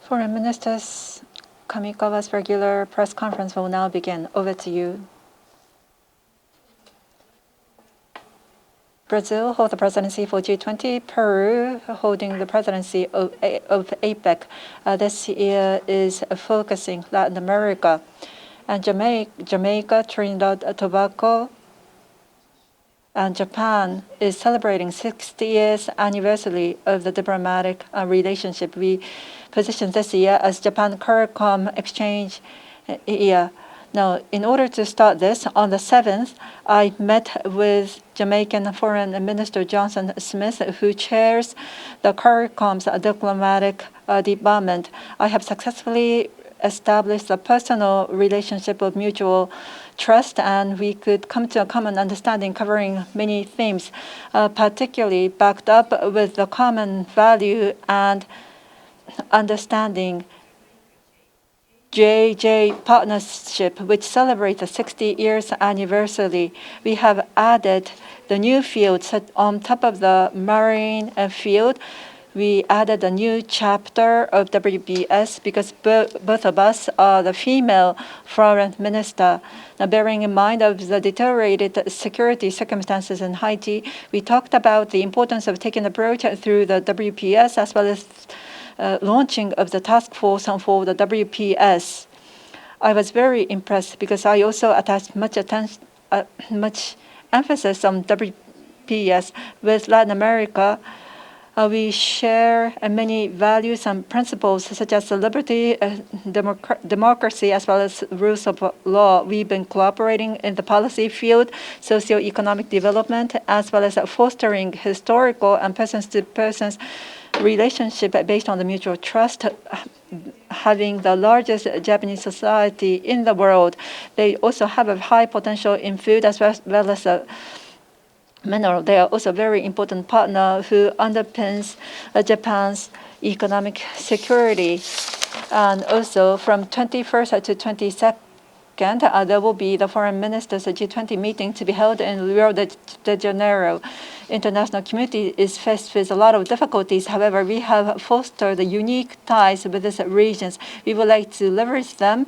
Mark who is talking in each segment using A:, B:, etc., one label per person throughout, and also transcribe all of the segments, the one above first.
A: Foreign Ministers Kamikawa's regular press conference will now begin. Over to you. Brazil holds the presidency for G20. Peru holding the presidency of APEC. This year is focusing Latin America. And Jamaica, Trinidad and Tobago, and Japan is celebrating 60 years anniversary of the diplomatic relationship. We positioned this year as Japan CARICOM exchange year. Now, in order to start this, on the 7th, I met with Jamaican Foreign Minister Johnson Smith, who chairs the CARICOM's diplomatic department. I have successfully established a personal relationship of mutual trust, and we could come to a common understanding covering many themes, particularly backed up with the common value and understanding JJ Partnership, which celebrates the 60 years anniversary. We have added the new fields on top of the marine field. We added a new chapter of WPS because both of us are the female foreign minister. Now, bearing in mind of the deteriorated security circumstances in Haiti, we talked about the importance of taking the approach through the WPS as well as launching of the task force for the WPS. I was very impressed because I also attached much emphasis on WPS with Latin America. We share many values and principles such as liberty, democracy, as well as rules of law. We've been cooperating in the policy field, socio-economic development, as well as fostering historical and person-to-person relationship based on the mutual trust, having the largest Japanese society in the world. They also have a high potential in food as well as mineral. They are also a very important partner who underpins Japan's economic security. And also from 21st to 22nd, there will be the Foreign Ministers G20 meeting to be held in Rio de Janeiro. International community is faced with a lot of difficulties. However, we have fostered the unique ties with these regions. We would like to leverage them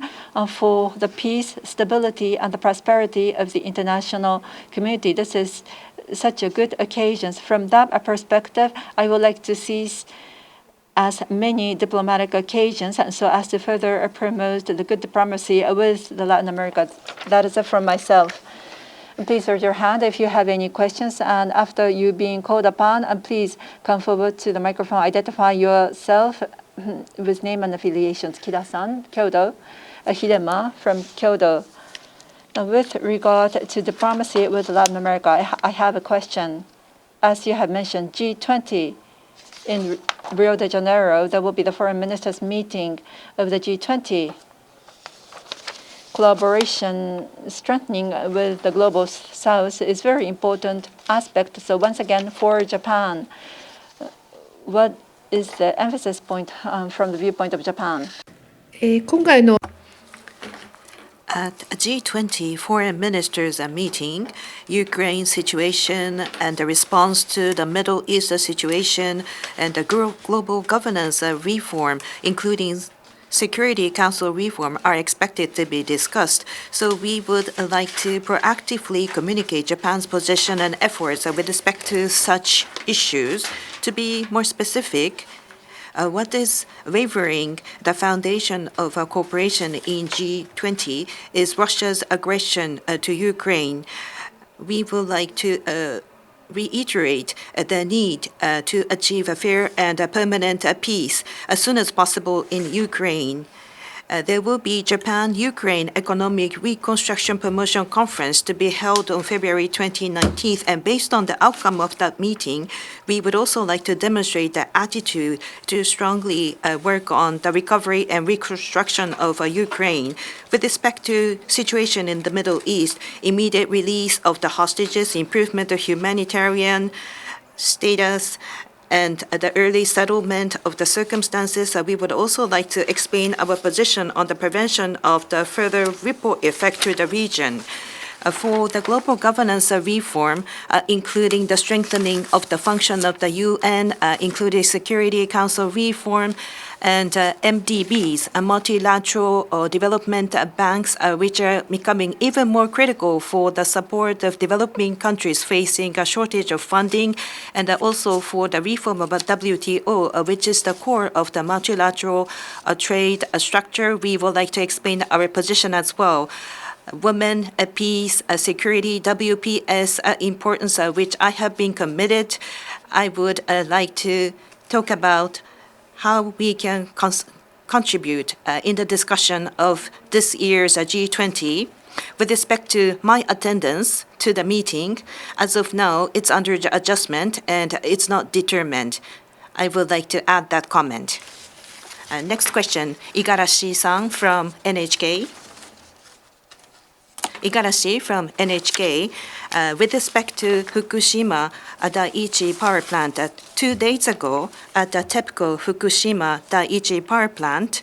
A: for the peace, stability, and the prosperity of the international community. This is such a good occasion. From that perspective, I would like to seize as many diplomatic occasions and so as to further promote the good diplomacy with the Latin America. That is it from myself. Please raise your hand if you have any questions, and after you being called upon, please come forward to the microphone, identify yourself with name and affiliations. Kida-san, Kyoto. Hidema from Kyoto. Now, with regard to diplomacy with Latin America, I have a question. As you have mentioned, G20 in Rio de Janeiro, there will be the foreign ministers meeting of the G20. Collaboration, strengthening with the global south is very important aspect. So once again, for Japan, what is the emphasis point from the viewpoint of Japan?
B: At G20 foreign ministers meeting, Ukraine situation and the response to the Middle East situation and the global governance reform, including Security Council reform, are expected to be discussed. So we would like to proactively communicate Japan's position and efforts with respect to such issues. To be more specific, what is wavering the foundation of cooperation in G20 is Russia's aggression to Ukraine. We would like to reiterate the need to achieve a fair and permanent peace as soon as possible in Ukraine. There will be Japan-Ukraine Economic Reconstruction Promotion Conference to be held on February 2019, and based on the outcome of that meeting, we would also like to demonstrate the attitude to strongly work on the recovery and reconstruction of Ukraine. With respect to situation in the Middle East, immediate release of the hostages, improvement of humanitarian status, and the early settlement of the circumstances, we would also like to explain our position on the prevention of the further ripple effect to the region. For the global governance reform, including the strengthening of the function of the UN, including Security Council reform, and MDBs, multilateral development banks, which are becoming even more critical for the support of developing countries facing a shortage of funding, and also for the reform of a WTO, which is the core of the multilateral trade structure. We would like to explain our position as well. Women, peace, security, WPS importance, which I have been committed. I would like to talk about how we can contribute in the discussion of this year's G20. With respect to my attendance to the meeting, as of now, it's under adjustment and it's not determined. I would like to add that comment. Next question, Igarashi-san from NHK. Igarashi from NHK. With respect to Fukushima Daiichi Power Plant, 2 days ago at the TEPCO Fukushima Daiichi Power Plant,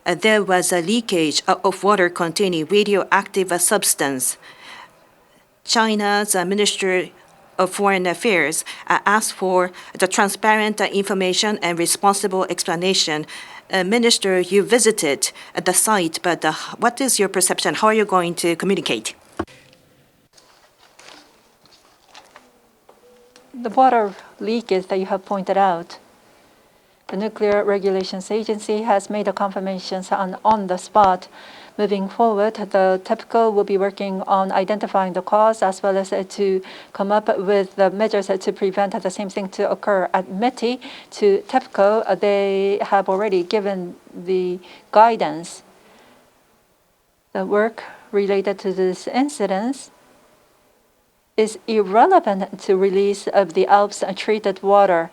B: there was a leakage of water containing radioactive substance. China's Ministry of Foreign Affairs asked for the transparent information and responsible explanation. Minister, you visited the site, but what is your perception? How are you going to communicate?
A: The water leakage that you have pointed out, the Nuclear Regulations Agency has made a confirmation on the spot. Moving forward, the TEPCO will be working on identifying the cause as well as to come up with the measures to prevent the same thing to occur. At METI to TEPCO, they have already given the guidance. The work related to this incident is irrelevant to release of the Alps treated water.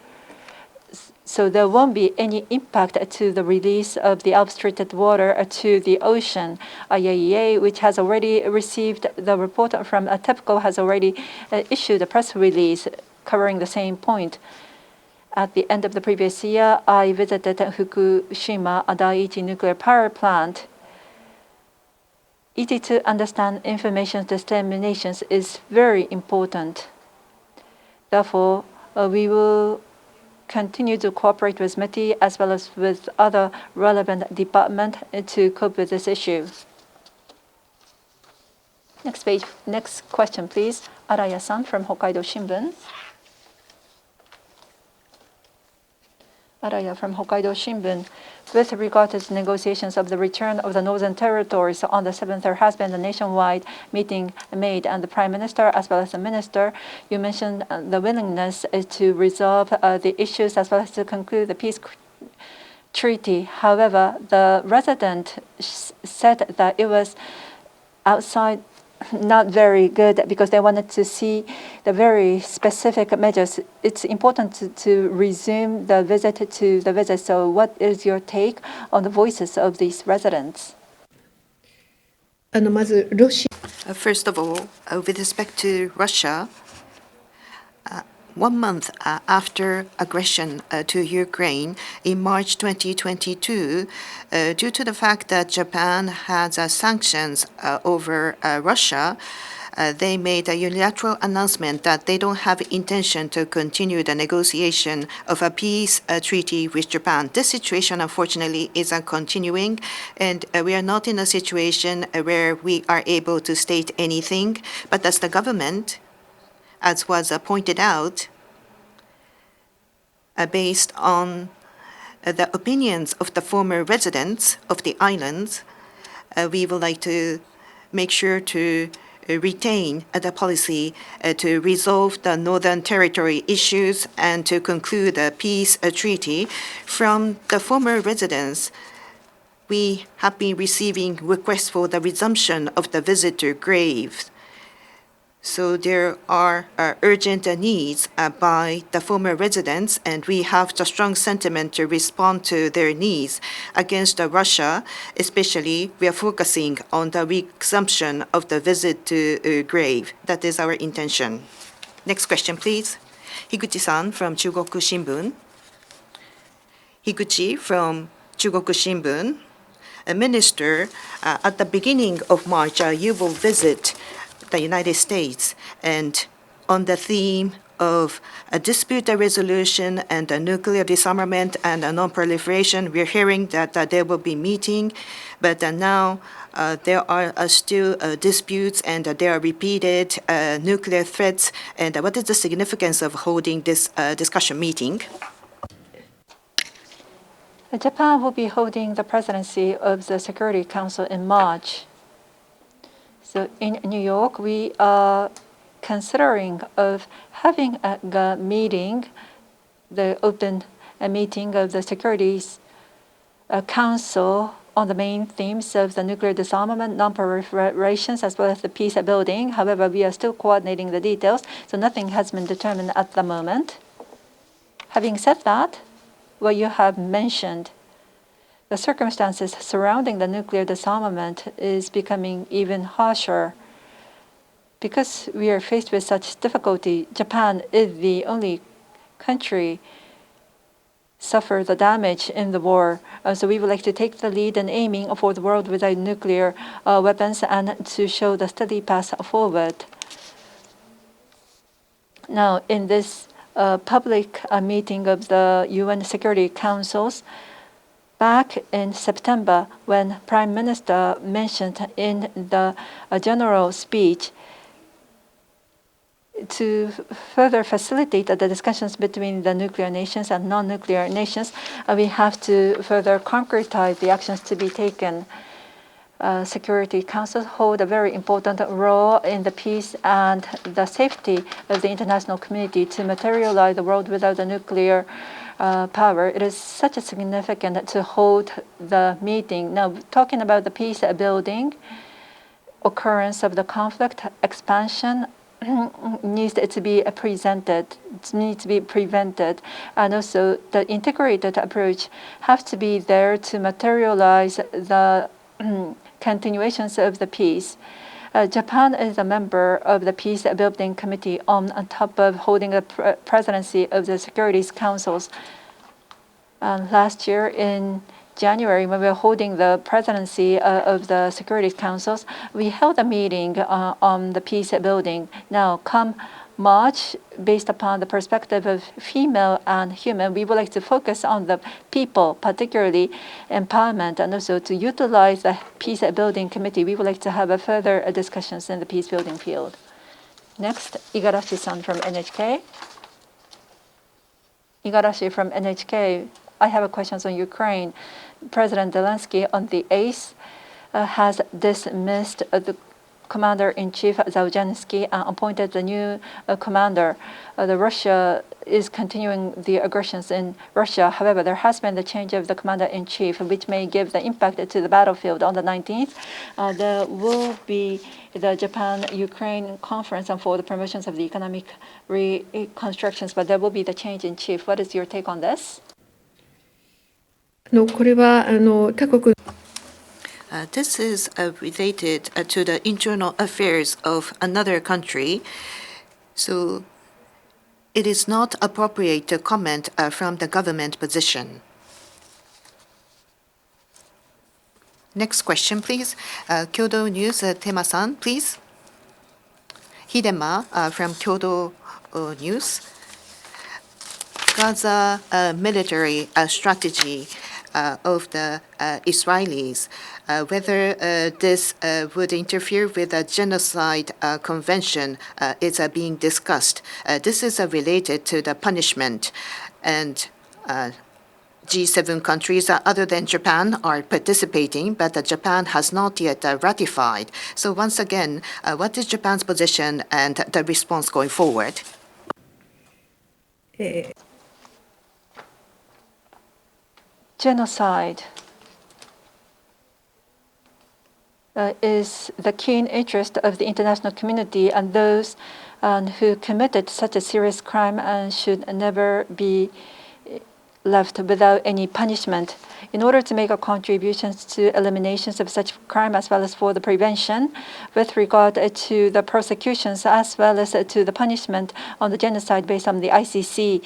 A: So there won't be any impact to the release of the Alps treated water to the ocean. IAEA, which has already received the report from TEPCO, has already issued a press release covering the same point. At the end of the previous year, I visited Fukushima Daiichi nuclear power plant. Easy to understand information disseminations is very important. Therefore, we will continue to cooperate with METI as well as with other relevant departments to cope with this issue. Next page, next question, please. Araya-san from Hokkaido Shimbun. Araya from Hokkaido Shimbun. With regard to the negotiations of the return of the Northern Territories on the 7th, there has been a nationwide meeting made, and the Prime Minister as well as the Minister, you mentioned the willingness to resolve the issues as well as to conclude the peace treaty. However, the resident said that it was outside not very good because they wanted to see the very specific measures. It's important to resume the visit to the visit. So what is your take on the voices of these residents?
B: First of all, with respect to Russia, 1 month after aggression to Ukraine in March 2022, due to the fact that Japan has sanctions over Russia, they made a unilateral announcement that they don't have intention to continue the negotiation of a peace treaty with Japan. This situation, unfortunately, is continuing, and we are not in a situation where we are able to state anything. But as the government, as was pointed out, based on the opinions of the former residents of the islands, we would like to make sure to retain the policy to resolve the Northern Territory issues and to conclude a peace treaty. From the former residents, we have been receiving requests for the resumption of the visitor graves. So there are urgent needs by the former residents, and we have the strong sentiment to respond to their needs. Against Russia, especially, we are focusing on the resumption of the visit to grave. That is our intention. Next question, please. Higuchi-san from Chugoku Shimbun. Higuchi from Chugoku Shimbun. Minister, at the beginning of March, you will visit the United States. And on the theme of a dispute resolution and a nuclear disarmament and a non-proliferation, we're hearing that there will be meeting, but now there are still disputes and there are repeated nuclear threats. And what is the significance of holding this discussion meeting?
A: Japan will be holding the presidency of the Security Council in March. So in New York, we are considering of having a meeting, the open meeting of the Securities Council on the main themes of the nuclear disarmament, non-proliferations, as well as the peace building. However, we are still coordinating the details, so nothing has been determined at the moment. Having said that, what you have mentioned, the circumstances surrounding the nuclear disarmament is becoming even harsher. Because we are faced with such difficulty, Japan is the only country suffer the damage in the war. So we would like to take the lead in aiming for the world without nuclear weapons and to show the steady path forward. Now, in this public meeting of the UN Security Councils, back in September, when Prime Minister mentioned in the general speech to further facilitate the discussions between the nuclear nations and non-nuclear nations, we have to further concretize the actions to be taken. Security Councils hold a very important role in the peace and the safety of the international community to materialize the world without a nuclear power. It is such a significant to hold the meeting. Now, talking about the peace building, occurrence of the conflict, expansion needs to be presented, needs to be prevented, and also the integrated approach have to be there to materialize the continuations of the peace. Japan is a member of the Peace Building Committee on top of holding the presidency of the Securities Councils. Last year in January, when we were holding the presidency of the Security Councils, we held a meeting on the peace building. Now, come March, based upon the perspective of female and human, we would like to focus on the people, particularly empowerment, and also to utilize the peace building committee. We would like to have a further discussions in the peace building field. Next, Igarashi-san from NHK. Igarashi from NHK. I have a question on Ukraine. President Zelensky on the 8th has dismissed the Commander-in-Chief Zaujensky and appointed the new commander. Russia is continuing the aggressions in Russia. However, there has been the change of the Commander-in-Chief, which may give the impact to the battlefield. On the 19th, there will be the Japan-Ukraine conference for the promotions of the economic reconstructions, but there will be the change in chief. What is your take on this?
C: これは他国
B: This is related to the internal affairs of another country, so it is not appropriate to comment from the government position. Next question, please. Kyodo News, Tema-san, please. Hidema from Kyodo News. Gaza military strategy of the Israelis, whether this would interfere with the genocide convention is being discussed. This is related to the punishment, and G7 countries other than Japan are participating, but Japan has not yet ratified. So once again, what is Japan's position and the response going forward?
A: Genocide is the keen interest of the international community, and those who committed such a serious crime and should never be left without any punishment. In order to make a contribution to eliminations of such crime as well as for the prevention, with regard to the prosecutions as well as to the punishment on the genocide based on the ICC,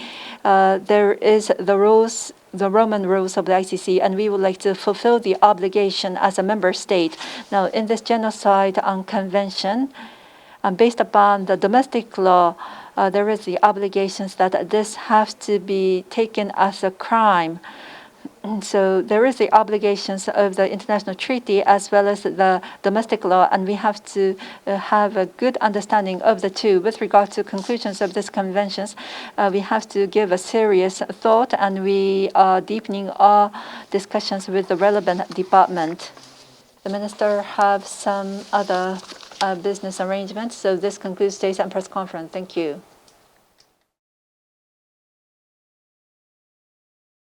A: there is the rules, the Roman rules of the ICC, and we would like to fulfill the obligation as a member state. Now, in this genocide convention, based upon the domestic law, there is the obligations that this has to be taken as a crime. So there is the obligations of the international treaty as well as the domestic law, and we have to have a good understanding of the two. With regard to conclusions of these conventions, we have to give a serious thought, and we are deepening our discussions with the relevant department. The minister have some other business arrangements, so this concludes today's press conference. Thank you.